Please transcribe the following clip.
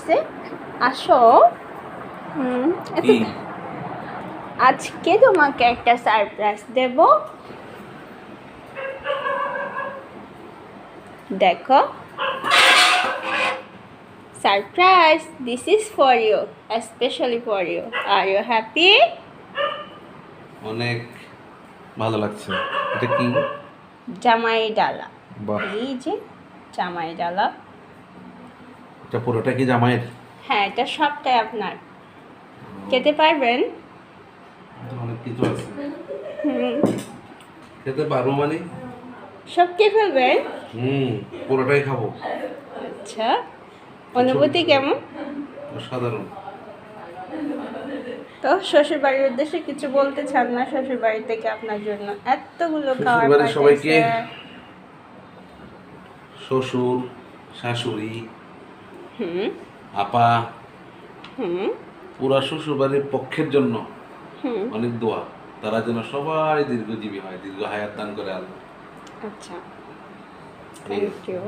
আসছে, আসো। আজকে তোমাকে একটা সারপ্রাইজ দেব, দেখো। Surprise, this is for you, specially for you. Are you happy? অনেক ভালো লাগছে। এটা কি? জামাই ডালা। বাহ, এই যে জামাই ডালা। এটা পুরোটা কি জামাইয়ের? হ্যাঁ, এটা সবটাই আপনার। খেতে পারবেন? অনেক কিছু আছে। হুম। খেতে পারবো মানে? সব খেয়ে ফেলবেন? পুরোটাই খাবো। আচ্ছা, অনুভূতি কেমন? অসাধারণ। তো শ্বশুর বাড়ির উদ্দেশ্যে কিছু বলতে চান না? শ্বশুর বাড়ি থেকে আপনার জন্য এতগুলো খাবার শ্বশুরবাড়ির সবাইকে, পাঠাইছে। শ্বশুর, শাশুড়ি, হুম আপা, হুম পুরা শ্বশুরবাড়ির পক্ষের জন্য হুম অনেক দোয়া। তারা যেন সবাই দীর্ঘজীবী হয়, দীর্ঘ হায়াত দান করে আল্লাহ। আচ্ছা, এই থ্যাংক ইউ।